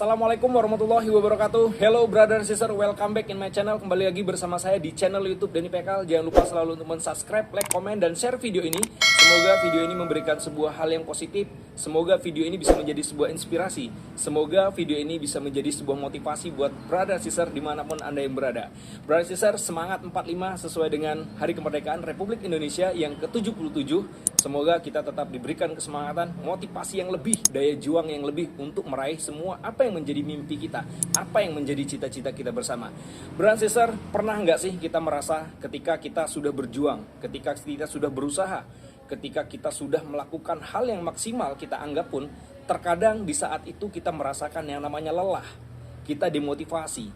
Assalamualaikum warahmatullahi wabarakatuh. Hello brother and sister, welcome back in my channel. Kembali lagi bersama saya di channel YouTube Denny Pekal. Jangan lupa selalu untuk subscribe, like, komen, dan share video ini. Semoga video ini memberikan sebuah hal yang positif. Semoga video ini bisa menjadi sebuah inspirasi. Semoga video ini bisa menjadi sebuah motivasi buat brother and sister dimanapun Anda yang berada. Brother and sister, semangat 45 sesuai dengan Hari Kemerdekaan Republik Indonesia yang ke-77. Semoga kita tetap diberikan kesemangatan, motivasi yang lebih, daya juang yang lebih untuk meraih semua apa yang menjadi mimpi kita, apa yang menjadi cita-cita kita bersama. Brother and sister, pernah nggak sih kita merasa ketika kita sudah berjuang, ketika kita sudah berusaha, ketika kita sudah melakukan hal yang maksimal kita anggap pun, terkadang di saat itu kita merasakan yang namanya lelah, kita demotivasi,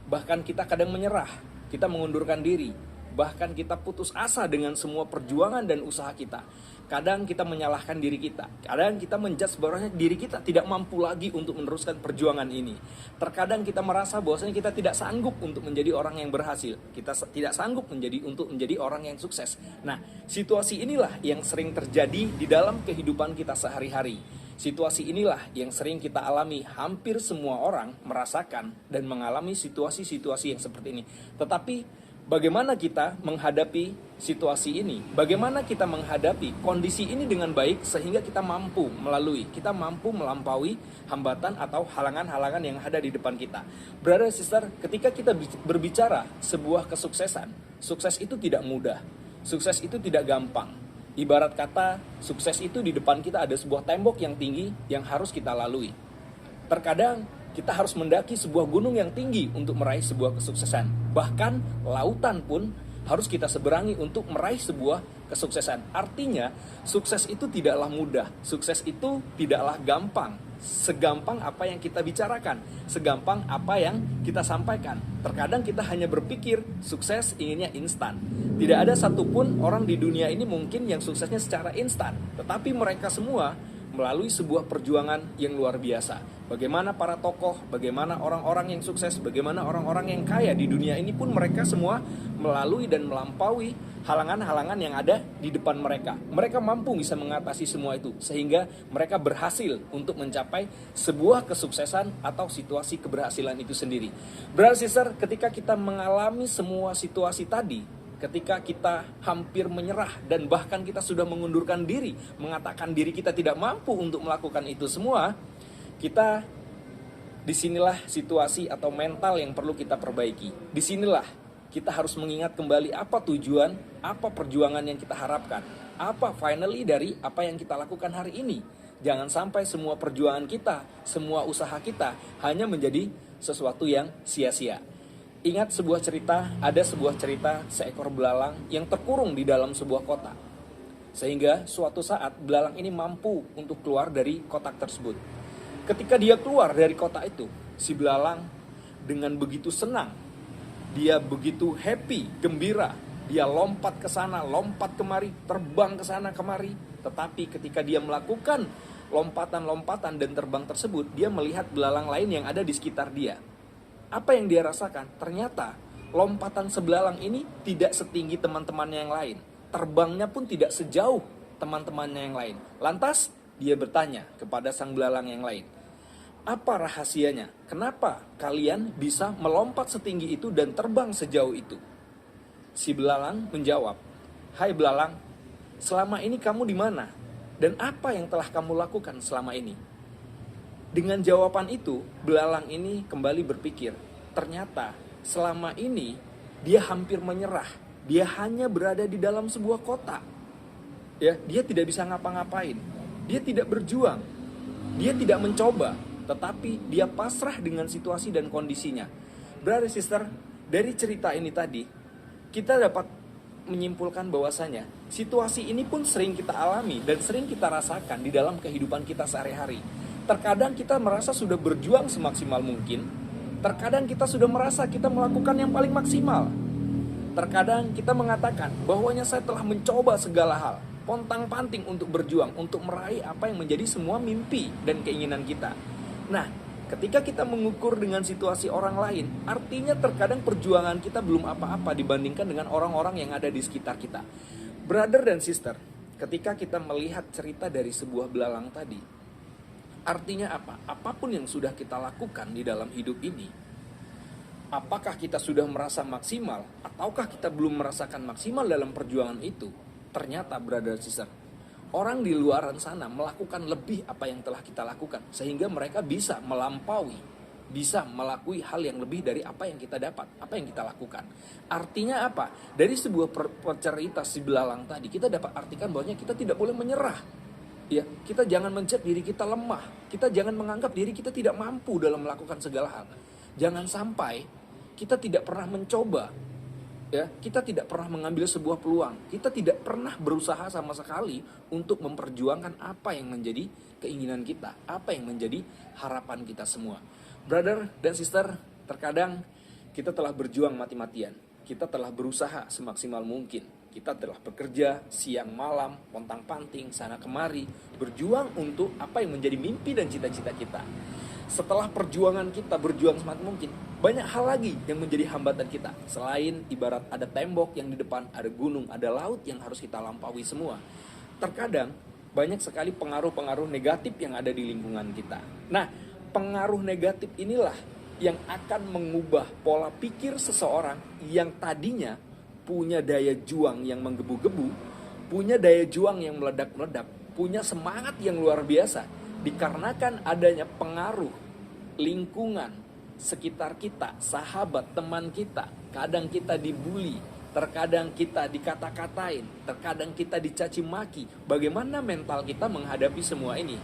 bahkan kita kadang menyerah, kita mengundurkan diri, bahkan kita putus asa dengan semua perjuangan dan usaha kita. Kadang kita menyalahkan diri kita, kadang kita menjudge bahwasanya diri kita tidak mampu lagi untuk meneruskan perjuangan ini. Terkadang kita merasa bahwasanya kita tidak sanggup untuk menjadi orang yang berhasil, kita tidak sanggup untuk menjadi orang yang sukses. Nah, situasi inilah yang sering terjadi di dalam kehidupan kita sehari-hari. Situasi inilah yang sering kita alami, hampir semua orang merasakan dan mengalami situasi-situasi yang seperti ini. Tetapi bagaimana kita menghadapi situasi ini? Bagaimana kita menghadapi kondisi ini dengan baik sehingga kita mampu melampaui hambatan atau halangan-halangan yang ada di depan kita. Brother sister, ketika kita berbicara sebuah kesuksesan, sukses itu tidak mudah. Sukses itu tidak gampang. Ibarat kata, sukses itu di depan kita ada sebuah tembok yang tinggi yang harus kita lalui. Terkadang kita harus mendaki sebuah gunung yang tinggi untuk meraih sebuah kesuksesan. Bahkan lautan pun harus kita seberangi untuk meraih sebuah kesuksesan. Artinya, sukses itu tidaklah mudah. Sukses itu tidaklah gampang. Segampang apa yang kita bicarakan, segampang apa yang kita sampaikan. Terkadang kita hanya berpikir sukses inginnya instan. Tidak ada satupun orang di dunia ini mungkin yang suksesnya secara instan. Tetapi mereka semua melalui sebuah perjuangan yang luar biasa. Bagaimana para tokoh, bagaimana orang-orang yang sukses, bagaimana orang-orang yang kaya di dunia ini pun mereka semua melalui dan melampaui halangan-halangan yang ada di depan mereka. Mereka mampu bisa mengatasi semua itu sehingga mereka berhasil untuk mencapai sebuah kesuksesan atau situasi keberhasilan itu sendiri. Brother sister, ketika kita mengalami semua situasi tadi, ketika kita hampir menyerah dan bahkan kita sudah mengundurkan diri, mengatakan diri kita tidak mampu untuk melakukan itu semua, disinilah situasi atau mental yang perlu kita perbaiki. Disinilah kita harus mengingat kembali apa tujuan, apa perjuangan yang kita harapkan, apa finally dari apa yang kita lakukan hari ini. Jangan sampai semua perjuangan kita, semua usaha kita hanya menjadi sesuatu yang sia-sia. Ingat ada sebuah cerita seekor belalang yang terkurung di dalam sebuah kotak. Sehingga suatu saat belalang ini mampu untuk keluar dari kotak tersebut. Ketika dia keluar dari kotak itu, si belalang dengan begitu senang, dia begitu happy, gembira, dia lompat ke sana, lompat kemari, terbang ke sana kemari. Tetapi ketika dia melakukan lompatan-lompatan dan terbang tersebut, dia melihat belalang lain yang ada di sekitar dia. Apa yang dia rasakan? Ternyata lompatan sebelalang ini tidak setinggi teman-temannya yang lain. Terbangnya pun tidak sejauh teman-temannya yang lain. Lantas dia bertanya kepada sang belalang yang lain, apa rahasianya? Kenapa kalian bisa melompat setinggi itu dan terbang sejauh itu? Si belalang menjawab, hai belalang, selama ini kamu di mana? Dan apa yang telah kamu lakukan selama ini? Dengan jawaban itu, belalang ini kembali berpikir, ternyata selama ini dia hampir menyerah. Dia hanya berada di dalam sebuah kotak. Ya, dia tidak bisa ngapa-ngapain. Dia tidak berjuang. Dia tidak mencoba, tetapi dia pasrah dengan situasi dan kondisinya. Brother sister, dari cerita ini tadi, kita dapat menyimpulkan bahwasanya situasi ini pun sering kita alami dan sering kita rasakan di dalam kehidupan kita sehari-hari. Terkadang kita merasa sudah berjuang semaksimal mungkin. Terkadang kita sudah merasa kita melakukan yang paling maksimal. Terkadang kita mengatakan bahwanya saya telah mencoba segala hal, pontang-panting untuk berjuang, untuk meraih apa yang menjadi semua mimpi dan keinginan kita. Nah, ketika kita mengukur dengan situasi orang lain, artinya terkadang perjuangan kita belum apa-apa dibandingkan dengan orang-orang yang ada di sekitar kita. Brother dan sister, ketika kita melihat cerita dari sebuah belalang tadi, Artinya apa? Apapun yang sudah kita lakukan di dalam hidup ini, apakah kita sudah merasa maksimal ataukah kita belum merasakan maksimal dalam perjuangan itu? Ternyata brother sister, orang di luaran sana melakukan lebih apa yang telah kita lakukan, sehingga mereka bisa melampaui, bisa melalui hal yang lebih dari apa yang kita dapat, apa yang kita lakukan. Artinya apa? Dari sebuah cerita si belalang tadi, kita dapat artikan bahwa kita tidak boleh menyerah. Ya, kita jangan mencap diri kita lemah. Kita jangan menganggap diri kita tidak mampu dalam melakukan segala hal. Jangan sampai kita tidak pernah mencoba. Ya, kita tidak pernah mengambil sebuah peluang. Kita tidak pernah berusaha sama sekali untuk memperjuangkan apa yang menjadi keinginan kita, apa yang menjadi harapan kita semua. Brother dan sister, terkadang kita telah berjuang mati-matian. Kita telah berusaha semaksimal mungkin. Kita telah bekerja siang malam, pontang-panting, sana kemari, berjuang untuk apa yang menjadi mimpi dan cita-cita kita. Setelah perjuangan kita berjuang semaksimal mungkin, banyak hal lagi yang menjadi hambatan kita. Selain ibarat ada tembok yang di depan, ada gunung, ada laut yang harus kita lampaui semua. Terkadang banyak sekali pengaruh-pengaruh negatif yang ada di lingkungan kita. Nah, pengaruh negatif inilah yang akan mengubah pola pikir seseorang yang tadinya punya daya juang yang menggebu-gebu, punya daya juang yang meledak-meledak, punya semangat yang luar biasa, dikarenakan adanya pengaruh lingkungan sekitar kita, sahabat, teman kita. Kadang kita dibully, terkadang kita dikata-katain, terkadang kita dicaci maki. Bagaimana mental kita menghadapi semua ini?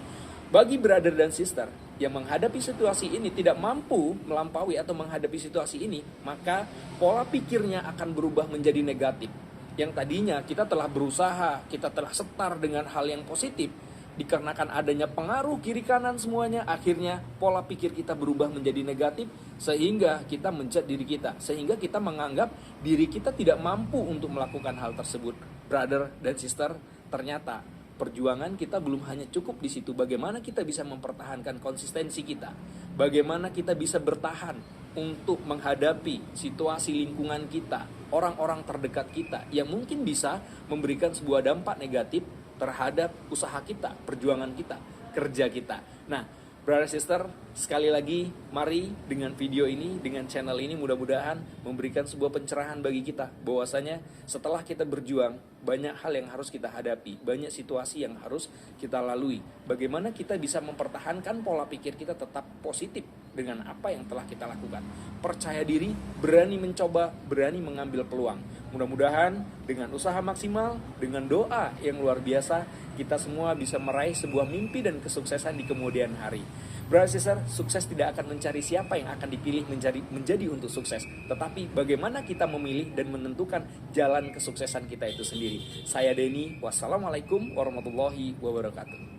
Bagi brother dan sister yang menghadapi situasi ini tidak mampu melampaui atau menghadapi situasi ini, maka pola pikirnya akan berubah menjadi negatif. Yang tadinya kita telah berusaha, kita telah setar dengan hal yang positif, dikarenakan adanya pengaruh kiri kanan semuanya, akhirnya pola pikir kita berubah menjadi negatif, sehingga kita menjudge diri kita, sehingga kita menganggap diri kita tidak mampu untuk melakukan hal tersebut. Brother dan sister, ternyata perjuangan kita belum hanya cukup di situ. Bagaimana kita bisa mempertahankan konsistensi kita, bagaimana kita bisa bertahan untuk menghadapi situasi lingkungan kita, orang-orang terdekat kita yang mungkin bisa memberikan sebuah dampak negatif terhadap usaha kita, perjuangan kita, kerja kita. Nah, brother sister, sekali lagi mari dengan video ini, dengan channel ini mudah-mudahan memberikan sebuah pencerahan bagi kita bahwasanya setelah kita berjuang, banyak hal yang harus kita hadapi, banyak situasi yang harus kita lalui. Bagaimana kita bisa mempertahankan pola pikir kita tetap positif dengan apa yang telah kita lakukan. Percaya diri, berani mencoba, berani mengambil peluang. Mudah-mudahan dengan usaha maksimal, dengan doa yang luar biasa, kita semua bisa meraih sebuah mimpi dan kesuksesan di kemudian hari. Brother sister, sukses tidak akan mencari siapa yang akan dipilih menjadi untuk sukses, tetapi bagaimana kita memilih dan menentukan jalan kesuksesan kita itu sendiri. Saya Denny, wassalamualaikum warahmatullahi wabarakatuh.